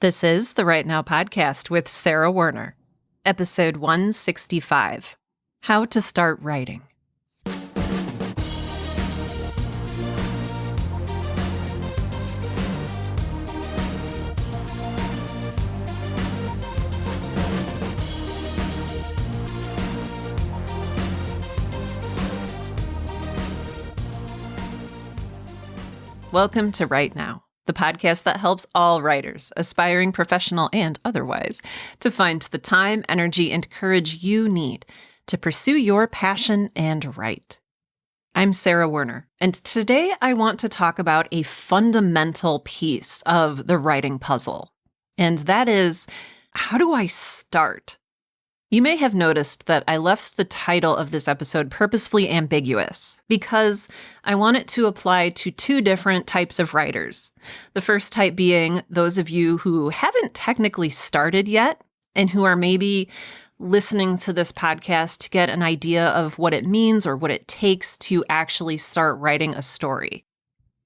This is the Right Now podcast with Sarah Werner, episode 165, How to Start Writing. Welcome to Right Now, the podcast that helps all writers, aspiring professional and otherwise, to find the time, energy, and courage you need to pursue your passion and write. I'm Sarah Werner, and today I want to talk about a fundamental piece of the writing puzzle, and that is, how do I start? You may have noticed that I left the title of this episode purposefully ambiguous because I want it to apply to two different types of writers. The first type being those of you who haven't technically started yet and who are maybe listening to this podcast to get an idea of what it means or what it takes to actually start writing a story.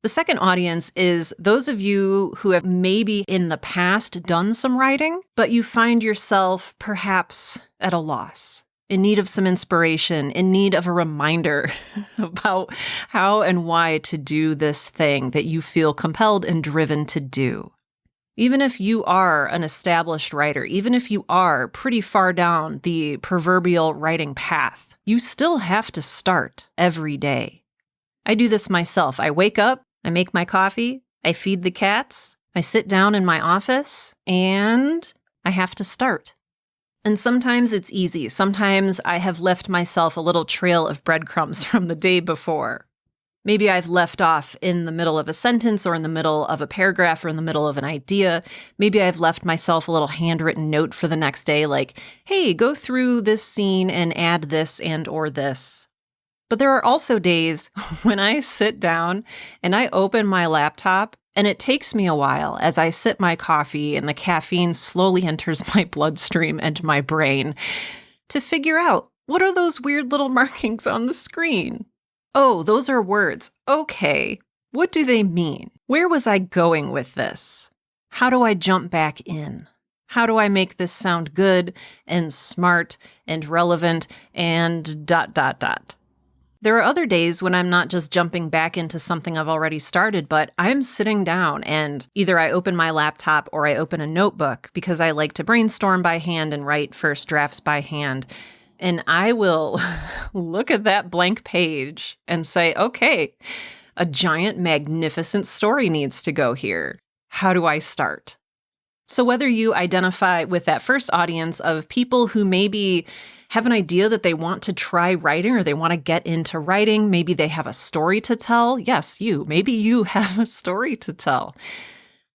The second audience is those of you who have maybe in the past done some writing, but you find yourself perhaps at a loss, in need of some inspiration, in need of a reminder about how and why to do this thing that you feel compelled and driven to do. Even if you are an established writer, even if you are pretty far down the proverbial writing path, you still have to start every day. I do this myself. I wake up, I make my coffee, I feed the cats, I sit down in my office, and I have to start. And sometimes it's easy. Sometimes I have left myself a little trail of breadcrumbs from the day before. Maybe I've left off in the middle of a sentence or in the middle of a paragraph or in the middle of an idea. Maybe I've left myself a little handwritten note for the next day like, hey, go through this scene and add this and or this. But there are also days when I sit down and I open my laptop and it takes me a while as I sip my coffee and the caffeine slowly enters my bloodstream and my brain to figure out, what are those weird little markings on the screen? Oh, those are words. Okay. What do they mean? Where was I going with this? How do I jump back in? How do I make this sound good and smart and relevant and ... There are other days when I'm not just jumping back into something I've already started, but I'm sitting down and either I open my laptop or I open a notebook because I like to brainstorm by hand and write first drafts by hand. And I will look at that blank page and say, okay, a giant, magnificent story needs to go here. How do I start? So whether you identify with that first audience of people who maybe have an idea that they want to try writing or they want to get into writing, maybe they have a story to tell. Yes, maybe you have a story to tell.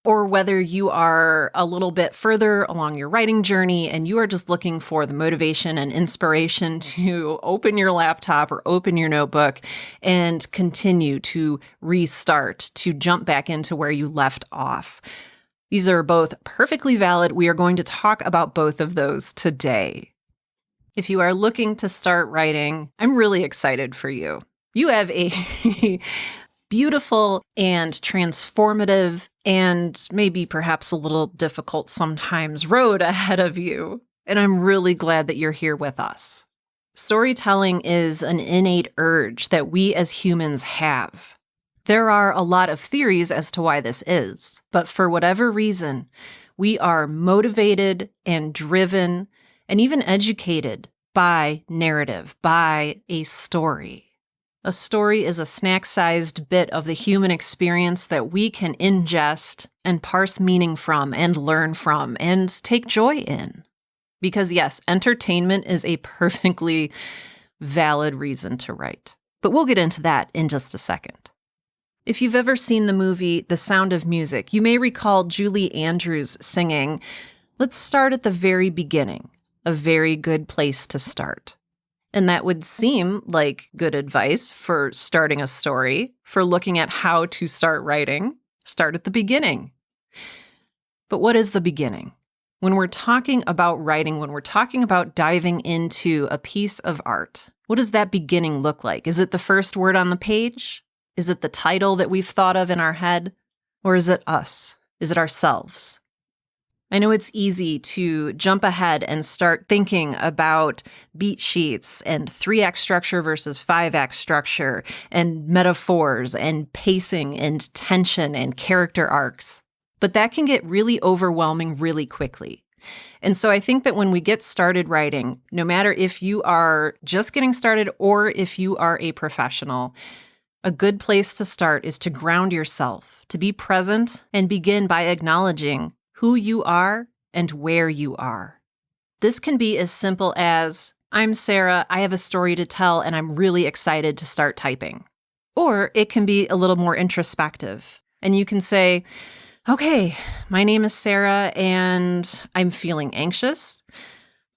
Or whether you are a little bit further along your writing journey and you are just looking for the motivation and inspiration to open your laptop or open your notebook and continue to restart, to jump back into where you left off. These are both perfectly valid. We are going to talk about both of those today. If you are looking to start writing, I'm really excited for you. You have a beautiful and transformative and maybe perhaps a little difficult sometimes road ahead of you. And I'm really glad that you're here with us. Storytelling is an innate urge that we as humans have. There are a lot of theories as to why this is, but for whatever reason, we are motivated and driven and even educated by narrative, by a story. A story is a snack-sized bit of the human experience that we can ingest and parse meaning from and learn from and take joy in. Because yes, entertainment is a perfectly valid reason to write. But we'll get into that in just a second. If you've ever seen the movie The Sound of Music, you may recall Julie Andrews singing, "Let's start at the very beginning, a very good place to start." And that would seem like good advice for starting a story, for looking at how to start writing. Start at the beginning. But what is the beginning? When we're talking about writing, when we're talking about diving into a piece of art, what does that beginning look like? Is it the first word on the page? Is it the title that we've thought of in our head? Or is it us? Is it ourselves? I know it's easy to jump ahead and start thinking about beat sheets and 3-act structure versus 5-act structure and metaphors and pacing and tension and character arcs. But that can get really overwhelming really quickly. And so I think that when we get started writing, no matter if you are just getting started or if you are a professional, a good place to start is to ground yourself, to be present, and begin by acknowledging who you are and where you are. This can be as simple as, I'm Sarah, I have a story to tell, and I'm really excited to start typing. Or it can be a little more introspective, and you can say, okay, my name is Sarah, and I'm feeling anxious.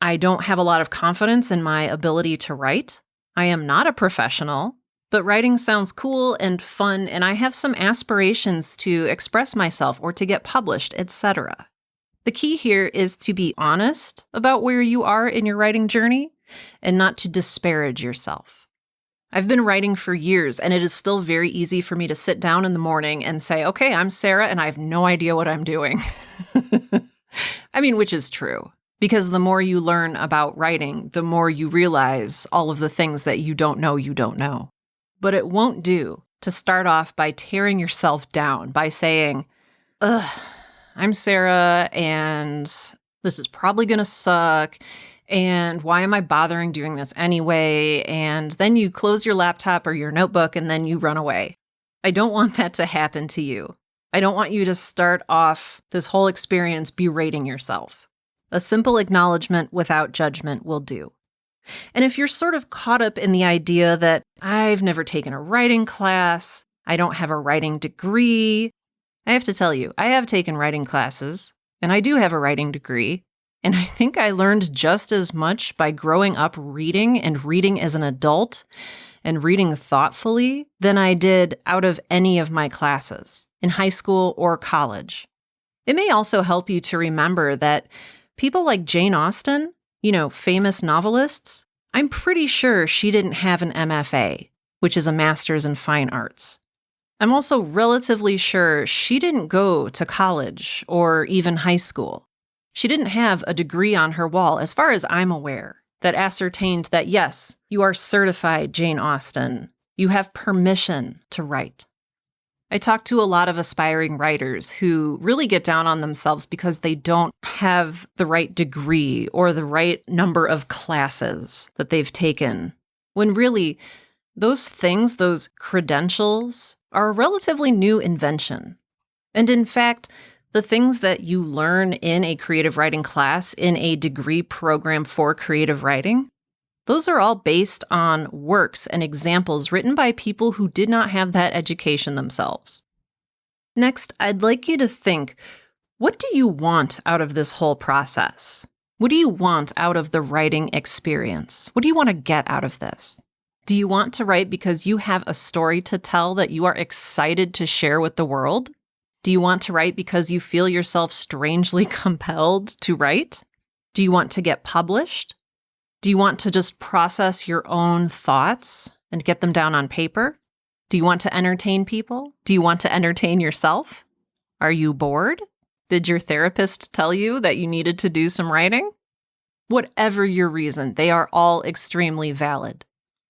I don't have a lot of confidence in my ability to write. I am not a professional, but writing sounds cool and fun, and I have some aspirations to express myself or to get published, etc. The key here is to be honest about where you are in your writing journey and not to disparage yourself. I've been writing for years, and it is still very easy for me to sit down in the morning and say, okay, I'm Sarah, and I have no idea what I'm doing. Which is true. Because the more you learn about writing, the more you realize all of the things that you don't know. But it won't do to start off by tearing yourself down, by saying, I'm Sarah, and this is probably going to suck, and why am I bothering doing this anyway? And then you close your laptop or your notebook, and then you run away. I don't want that to happen to you. I don't want you to start off this whole experience berating yourself. A simple acknowledgement without judgment will do. And if you're sort of caught up in the idea that I've never taken a writing class, I don't have a writing degree, I have to tell you, I have taken writing classes, and I do have a writing degree, and I think I learned just as much by growing up reading and reading as an adult and reading thoughtfully than I did out of any of my classes in high school or college. It may also help you to remember that people like Jane Austen, famous novelists, I'm pretty sure she didn't have an MFA, which is a Master's in Fine Arts. I'm also relatively sure she didn't go to college or even high school. She didn't have a degree on her wall, as far as I'm aware, that ascertained that, yes, you are certified Jane Austen. You have permission to write. I talk to a lot of aspiring writers who really get down on themselves because they don't have the right degree or the right number of classes that they've taken, when really those things, those credentials, are a relatively new invention. And in fact, the things that you learn in a creative writing class, in a degree program for creative writing, those are all based on works and examples written by people who did not have that education themselves. Next, I'd like you to think, what do you want out of this whole process? What do you want out of the writing experience? What do you want to get out of this? Do you want to write because you have a story to tell that you are excited to share with the world? Do you want to write because you feel yourself strangely compelled to write? Do you want to get published? Do you want to just process your own thoughts and get them down on paper? Do you want to entertain people? Do you want to entertain yourself? Are you bored? Did your therapist tell you that you needed to do some writing? Whatever your reason, they are all extremely valid.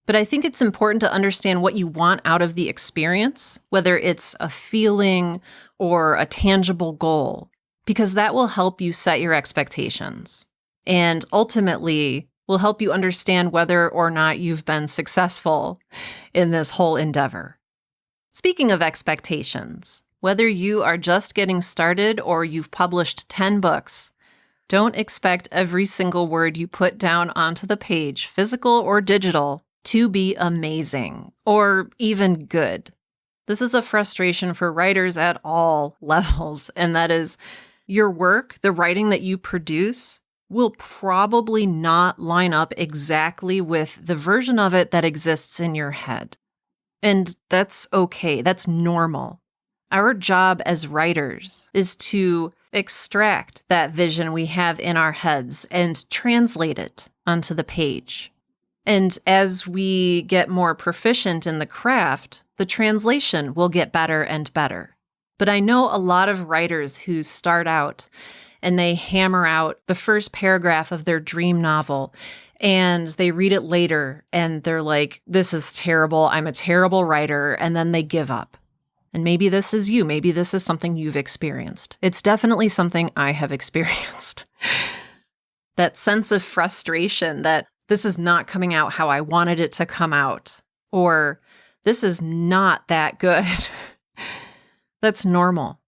But I think it's important to understand what you want out of the experience, whether it's a feeling or a tangible goal, because that will help you set your expectations and ultimately will help you understand whether or not you've been successful in this whole endeavor. Speaking of expectations, whether you are just getting started or you've published 10 books, don't expect every single word you put down onto the page, physical or digital, to be amazing or even good. This is a frustration for writers at all levels, and that is your work, the writing that you produce, will probably not line up exactly with the version of it that exists in your head. And that's okay. That's normal. Our job as writers is to extract that vision we have in our heads and translate it onto the page. And as we get more proficient in the craft, the translation will get better and better. But I know a lot of writers who start out and they hammer out the first paragraph of their dream novel, and they read it later and they're like, this is terrible. I'm a terrible writer. And then they give up. And maybe this is you. Maybe this is something you've experienced. It's definitely something I have experienced. That sense of frustration that this is not coming out how I wanted it to come out, or this is not that good. That's normal.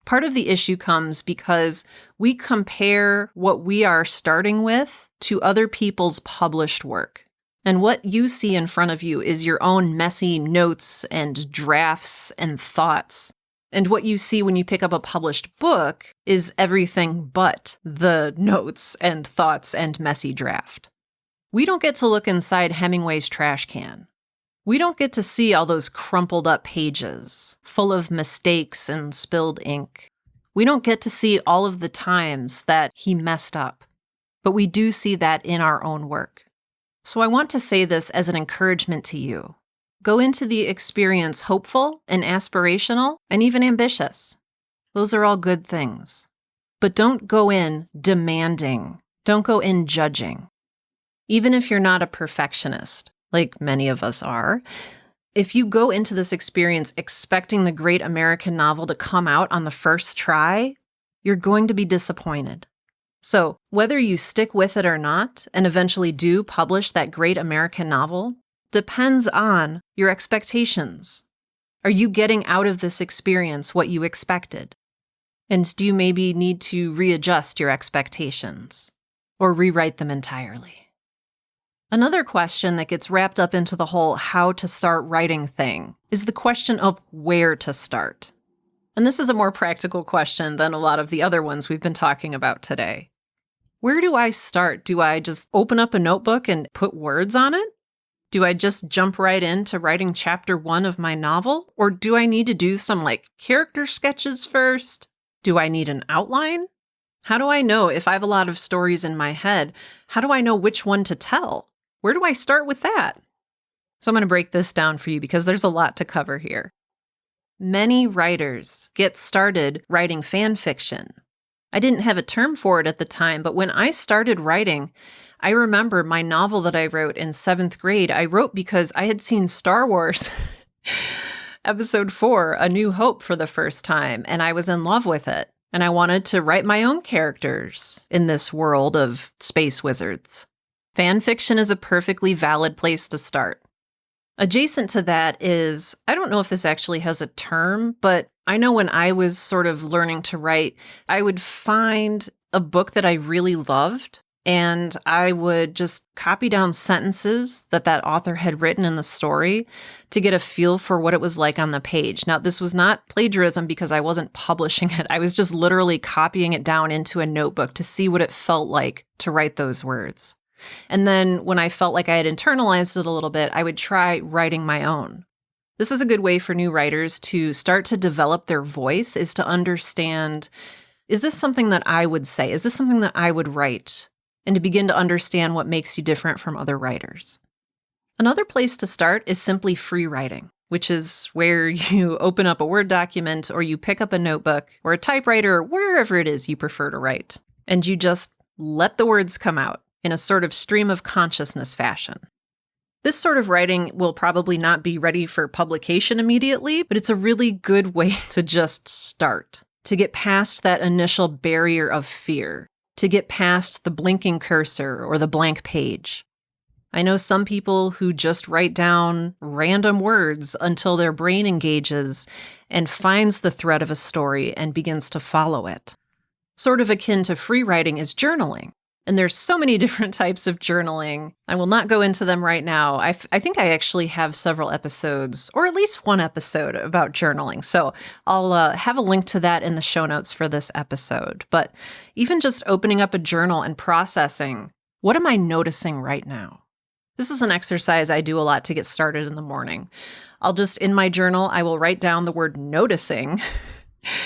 Part of the issue comes because we compare what we are starting with to other people's published work. And what you see in front of you is your own messy notes and drafts and thoughts. And what you see when you pick up a published book is everything but the notes and thoughts and messy draft. We don't get to look inside Hemingway's trash can. We don't get to see all those crumpled up pages full of mistakes and spilled ink. We don't get to see all of the times that he messed up, but we do see that in our own work. So I want to say this as an encouragement to you. Go into the experience hopeful and aspirational and even ambitious. Those are all good things. But don't go in demanding. Don't go in judging. Even if you're not a perfectionist, like many of us are, if you go into this experience expecting the great American novel to come out on the first try, you're going to be disappointed. So whether you stick with it or not, and eventually do publish that great American novel, depends on your expectations. Are you getting out of this experience what you expected? And do you maybe need to readjust your expectations or rewrite them entirely? Another question that gets wrapped up into the whole how to start writing thing is the question of where to start. And this is a more practical question than a lot of the other ones we've been talking about today. Where do I start? Do I just open up a notebook and put words on it? Do I just jump right into writing chapter 1 of my novel? Or do I need to do some character sketches first? Do I need an outline? How do I know if I have a lot of stories in my head? How do I know which one to tell? Where do I start with that? So I'm going to break this down for you because there's a lot to cover here. Many writers get started writing fan fiction. I didn't have a term for it at the time, but when I started writing, I remember my novel that I wrote in 7th grade, I wrote because I had seen Star Wars Episode 4, A New Hope, for the first time, and I was in love with it. And I wanted to write my own characters in this world of space wizards. Fan fiction is a perfectly valid place to start. Adjacent to that is, I don't know if this actually has a term, but I know when I was sort of learning to write, I would find a book that I really loved, and I would just copy down sentences that author had written in the story to get a feel for what it was like on the page. Now, this was not plagiarism because I wasn't publishing it. I was just literally copying it down into a notebook to see what it felt like to write those words. And then when I felt like I had internalized it a little bit, I would try writing my own. This is a good way for new writers to start to develop their voice, is to understand, is this something that I would say? Is this something that I would write? And to begin to understand what makes you different from other writers. Another place to start is simply free writing, which is where you open up a Word document or you pick up a notebook or a typewriter or wherever it is you prefer to write, and you just let the words come out in a sort of stream of consciousness fashion. This sort of writing will probably not be ready for publication immediately, but it's a really good way to just start, to get past that initial barrier of fear, to get past the blinking cursor or the blank page. I know some people who just write down random words until their brain engages and finds the thread of a story and begins to follow it. Sort of akin to free writing is journaling. And there's so many different types of journaling. I will not go into them right now. I think I actually have several episodes, or at least one episode, about journaling. So I'll have a link to that in the show notes for this episode. But even just opening up a journal and processing, what am I noticing right now? This is an exercise I do a lot to get started in the morning. In my journal, I will write down the word noticing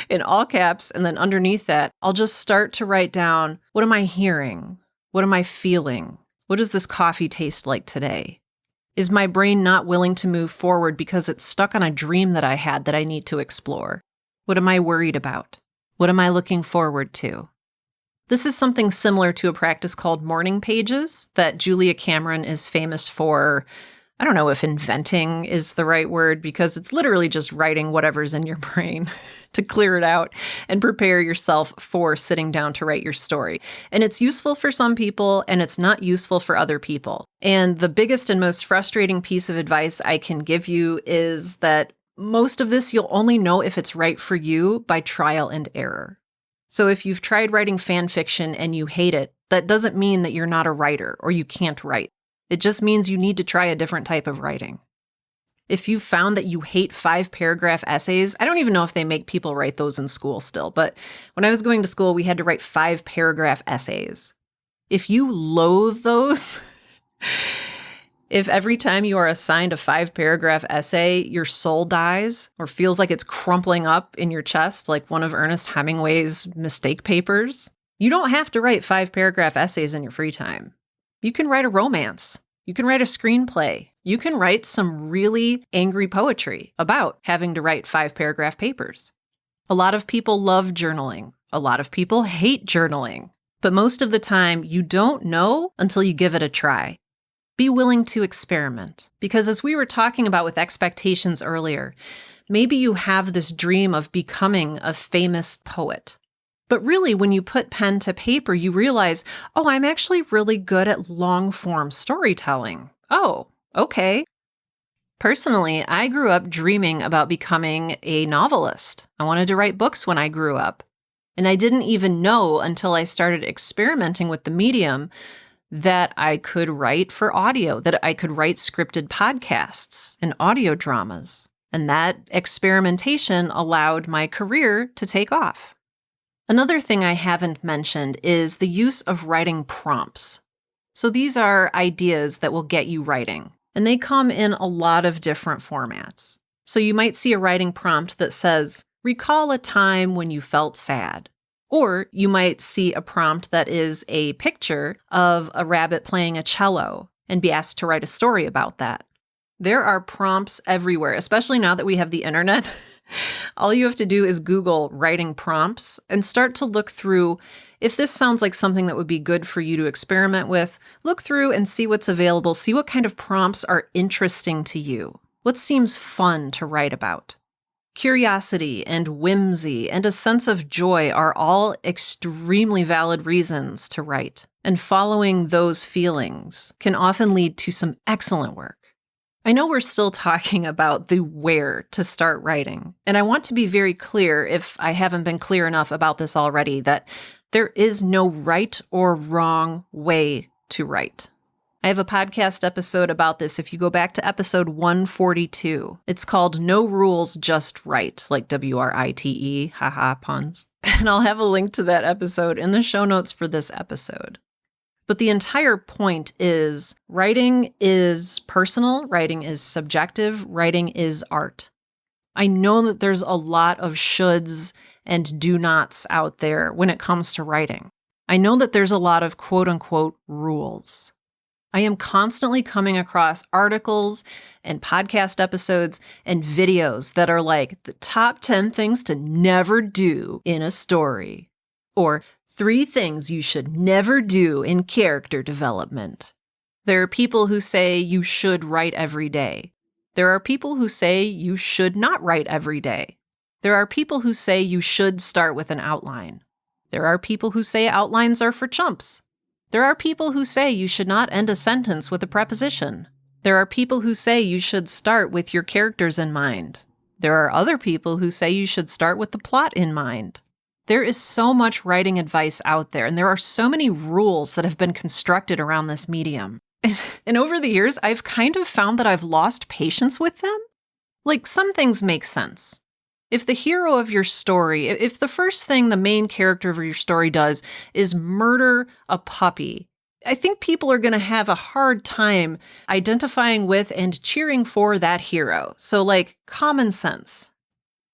in all caps, and then underneath that, I'll just start to write down, what am I hearing? What am I feeling? What does this coffee taste like today? Is my brain not willing to move forward because it's stuck on a dream that I had that I need to explore? What am I worried about? What am I looking forward to? This is something similar to a practice called morning pages that Julia Cameron is famous for. I don't know if inventing is the right word, because it's literally just writing whatever's in your brain to clear it out and prepare yourself for sitting down to write your story. And it's useful for some people and it's not useful for other people. And the biggest and most frustrating piece of advice I can give you is that most of this you'll only know if it's right for you by trial and error. So if you've tried writing fan fiction and you hate it, that doesn't mean that you're not a writer or you can't write. It just means you need to try a different type of writing. If you've found that you hate 5-paragraph essays, I don't even know if they make people write those in school still, but when I was going to school, we had to write 5-paragraph essays. If you loathe those, if every time you are assigned a 5-paragraph essay, your soul dies or feels like it's crumpling up in your chest like one of Ernest Hemingway's mistake papers, you don't have to write 5-paragraph essays in your free time. You can write a romance. You can write a screenplay. You can write some really angry poetry about having to write 5-paragraph papers. A lot of people love journaling. A lot of people hate journaling. But most of the time, you don't know until you give it a try. Be willing to experiment. Because as we were talking about with expectations earlier, maybe you have this dream of becoming a famous poet. But really, when you put pen to paper, you realize, oh, I'm actually really good at long-form storytelling. Oh, okay. Personally, I grew up dreaming about becoming a novelist. I wanted to write books when I grew up. And I didn't even know until I started experimenting with the medium that I could write for audio, that I could write scripted podcasts and audio dramas. And that experimentation allowed my career to take off. Another thing I haven't mentioned is the use of writing prompts. So these are ideas that will get you writing, and they come in a lot of different formats. So you might see a writing prompt that says, recall a time when you felt sad. Or you might see a prompt that is a picture of a rabbit playing a cello and be asked to write a story about that. There are prompts everywhere, especially now that we have the internet. All you have to do is Google writing prompts and start to look through. If this sounds like something that would be good for you to experiment with, look through and see what's available. See what kind of prompts are interesting to you. What seems fun to write about? Curiosity and whimsy and a sense of joy are all extremely valid reasons to write. And following those feelings can often lead to some excellent work. I know we're still talking about the where to start writing, and I want to be very clear, if I haven't been clear enough about this already, that there is no right or wrong way to write. I have a podcast episode about this if you go back to episode 142. It's called No Rules, Just Write, like W-R-I-T-E, haha, puns. And I'll have a link to that episode in the show notes for this episode. But the entire point is writing is personal, writing is subjective, writing is art. I know that there's a lot of shoulds and do nots out there when it comes to writing. I know that there's a lot of quote-unquote rules. I am constantly coming across articles and podcast episodes and videos that are like the top 10 things to never do in a story, or 3 things you should never do in character development. There are people who say you should write every day. There are people who say you should not write every day. There are people who say you should start with an outline. There are people who say outlines are for chumps. There are people who say you should not end a sentence with a preposition. There are people who say you should start with your characters in mind. There are other people who say you should start with the plot in mind. There is so much writing advice out there, and there are so many rules that have been constructed around this medium. And over the years, I've kind of found that I've lost patience with them. Like, some things make sense. If the hero of your story, if the first thing the main character of your story does is murder a puppy, I think people are going to have a hard time identifying with and cheering for that hero. So, like, common sense.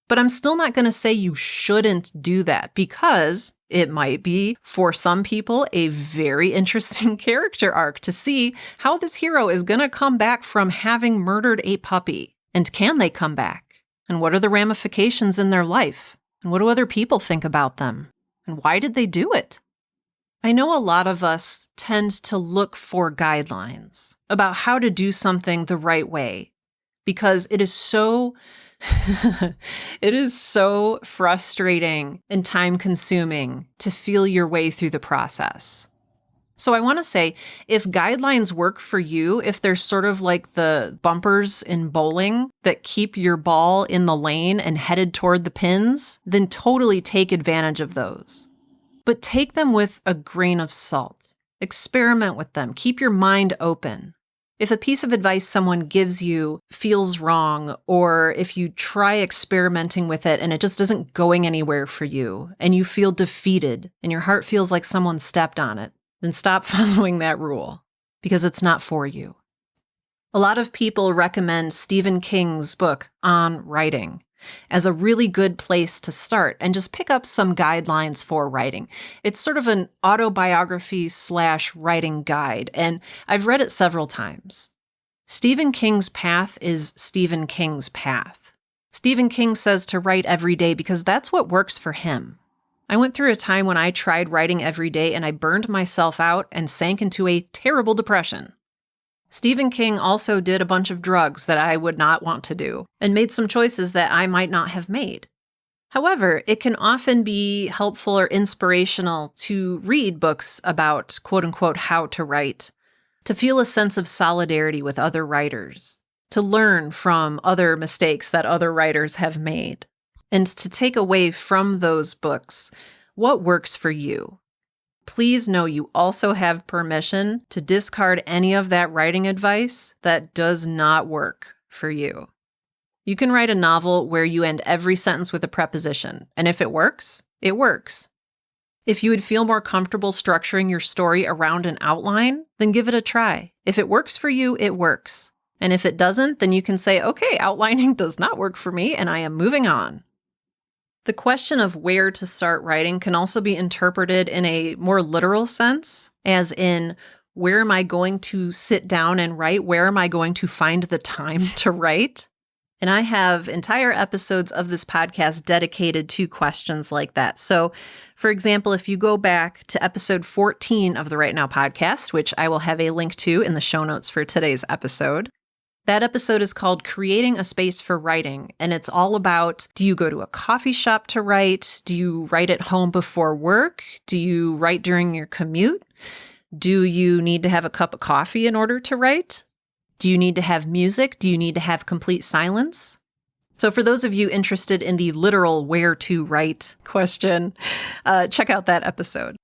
But I'm still not going to say you shouldn't do that, because it might be, for some people, a very interesting character arc to see how this hero is going to come back from having murdered a puppy. And can they come back? And what are the ramifications in their life? And what do other people think about them? And why did they do it? I know a lot of us tend to look for guidelines about how to do something the right way because it is so it is so frustrating and time consuming to feel your way through the process. So I want to say, if guidelines work for you, if they're sort of like the bumpers in bowling that keep your ball in the lane and headed toward the pins, then totally take advantage of those. But take them with a grain of salt. Experiment with them. Keep your mind open. If a piece of advice someone gives you feels wrong, or if you try experimenting with it and it just isn't going anywhere for you, and you feel defeated and your heart feels like someone stepped on it, then stop following that rule because it's not for you. A lot of people recommend Stephen King's book on writing as a really good place to start and just pick up some guidelines for writing. It's sort of an autobiography/writing guide, and I've read it several times. Stephen King's path is Stephen King's path. Stephen King says to write every day because that's what works for him. I went through a time when I tried writing every day and I burned myself out and sank into a terrible depression. Stephen King also did a bunch of drugs that I would not want to do and made some choices that I might not have made. However, it can often be helpful or inspirational to read books about quote-unquote how to write, to feel a sense of solidarity with other writers, to learn from other mistakes that other writers have made, and to take away from those books what works for you. Please know you also have permission to discard any of that writing advice that does not work for you. You can write a novel where you end every sentence with a preposition, and if it works, it works. If you would feel more comfortable structuring your story around an outline, then give it a try. If it works for you, it works. And if it doesn't, then you can say, okay, outlining does not work for me, and I am moving on. The question of where to start writing can also be interpreted in a more literal sense, as in, where am I going to sit down and write? Where am I going to find the time to write? And I have entire episodes of this podcast dedicated to questions like that. So, for example, if you go back to episode 14 of the Right Now podcast, which I will have a link to in the show notes for today's episode, that episode is called Creating a Space for Writing, and it's all about, do you go to a coffee shop to write? Do you write at home before work? Do you write during your commute? Do you need to have a cup of coffee in order to write? Do you need to have music? Do you need to have complete silence? So for those of you interested in the literal where to write question, check out that episode.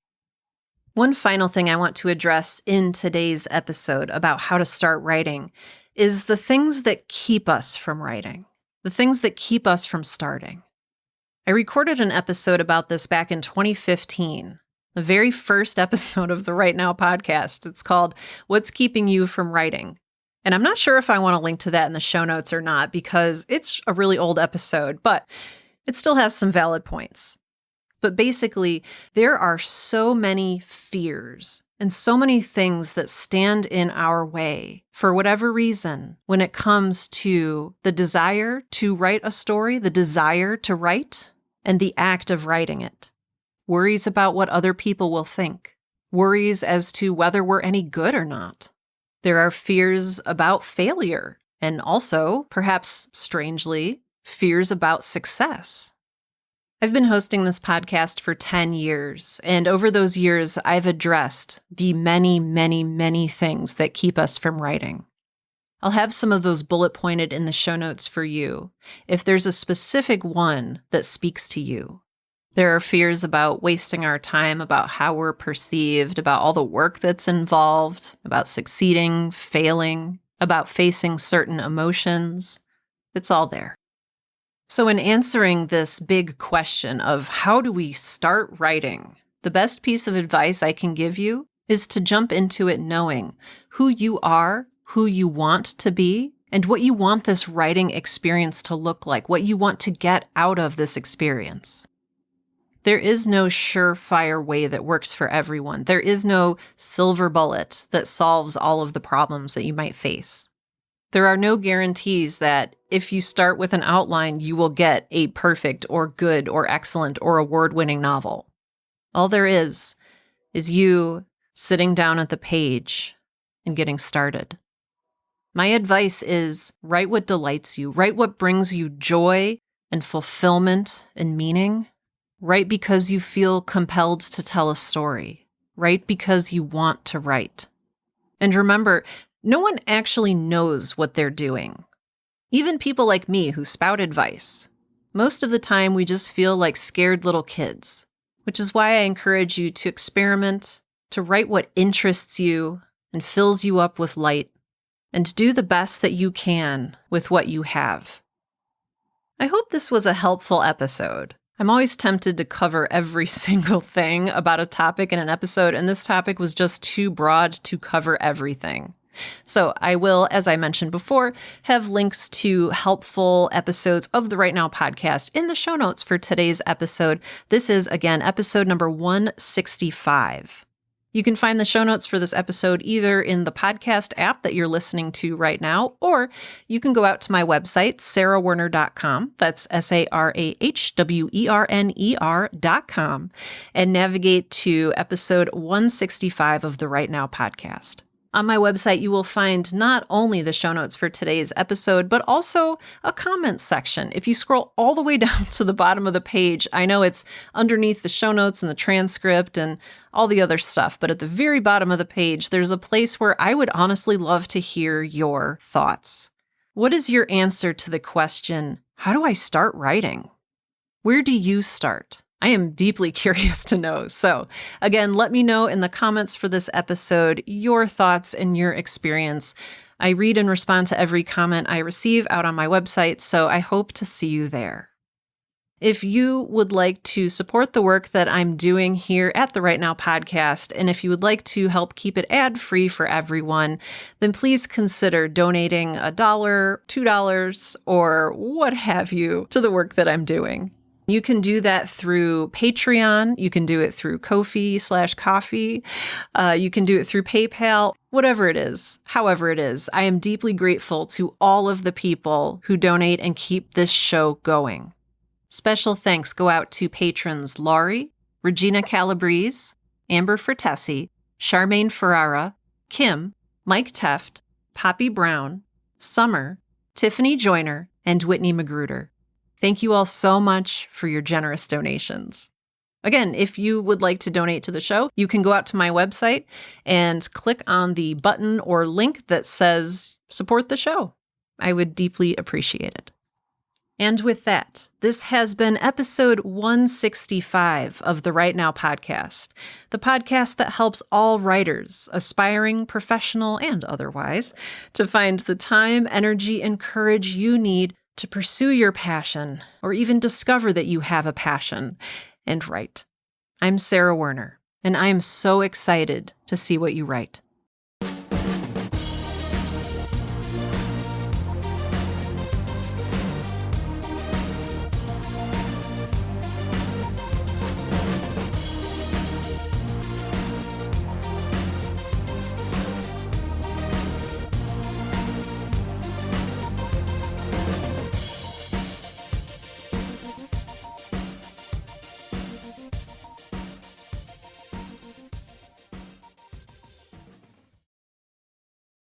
One final thing I want to address in today's episode about how to start writing is the things that keep us from writing, the things that keep us from starting. I recorded an episode about this back in 2015, the very first episode of the Right Now podcast. It's called What's Keeping You from Writing? And I'm not sure if I want to link to that in the show notes or not because it's a really old episode, but it still has some valid points. But basically, there are so many fears and so many things that stand in our way, for whatever reason, when it comes to the desire to write a story, the desire to write, and the act of writing it. Worries about what other people will think. Worries as to whether we're any good or not. There are fears about failure, and also, perhaps strangely, fears about success. I've been hosting this podcast for 10 years, and over those years, I've addressed the many, many, many things that keep us from writing. I'll have some of those bullet pointed in the show notes for you, if there's a specific one that speaks to you. There are fears about wasting our time, about how we're perceived, about all the work that's involved, about succeeding, failing, about facing certain emotions. It's all there. So in answering this big question of how do we start writing, the best piece of advice I can give you is to jump into it knowing who you are, who you want to be, and what you want this writing experience to look like, what you want to get out of this experience. There is no surefire way that works for everyone. There is no silver bullet that solves all of the problems that you might face. There are no guarantees that if you start with an outline, you will get a perfect or good or excellent or award-winning novel. All there is is you sitting down at the page and getting started. My advice is write what delights you, write what brings you joy and fulfillment and meaning. Write because you feel compelled to tell a story. Write because you want to write. And remember, no one actually knows what they're doing. Even people like me who spout advice. Most of the time, we just feel like scared little kids, which is why I encourage you to experiment, to write what interests you and fills you up with light, and do the best that you can with what you have. I hope this was a helpful episode. I'm always tempted to cover every single thing about a topic in an episode, and this topic was just too broad to cover everything. So I will, as I mentioned before, have links to helpful episodes of the Right Now podcast in the show notes for today's episode. This is, again, episode number 165. You can find the show notes for this episode either in the podcast app that you're listening to right now, or you can go out to my website, sarahwerner.com. That's sarahwerner.com, and navigate to episode 165 of the Right Now podcast. On my website, you will find not only the show notes for today's episode, but also a comments section. If you scroll all the way down to the bottom of the page, I know it's underneath the show notes and the transcript and all the other stuff, but at the very bottom of the page, there's a place where I would honestly love to hear your thoughts. What is your answer to the question, how do I start writing? Where do you start? I am deeply curious to know. So again, let me know in the comments for this episode your thoughts and your experience. I read and respond to every comment I receive out on my website, so I hope to see you there. If you would like to support the work that I'm doing here at the Right Now podcast, and if you would like to help keep it ad-free for everyone, then please consider donating $1, $2, or what have you to the work that I'm doing. You can do that through Patreon. You can do it through Ko-fi/Coffee. You can do it through PayPal, whatever it is, however it is. I am deeply grateful to all of the people who donate and keep this show going. Special thanks go out to patrons Laurie, Regina Calabrese, Amber Fertesi, Charmaine Ferrara, Kim, Mike Teft, Poppy Brown, Summer, Tiffany Joyner, and Whitney Magruder. Thank you all so much for your generous donations. Again, if you would like to donate to the show, you can go out to my website and click on the button or link that says support the show. I would deeply appreciate it. And with that, this has been episode 165 of the Right Now podcast, the podcast that helps all writers, aspiring, professional, and otherwise, to find the time, energy, and courage you need to pursue your passion, or even discover that you have a passion, and write. I'm Sarah Werner, and I am so excited to see what you write.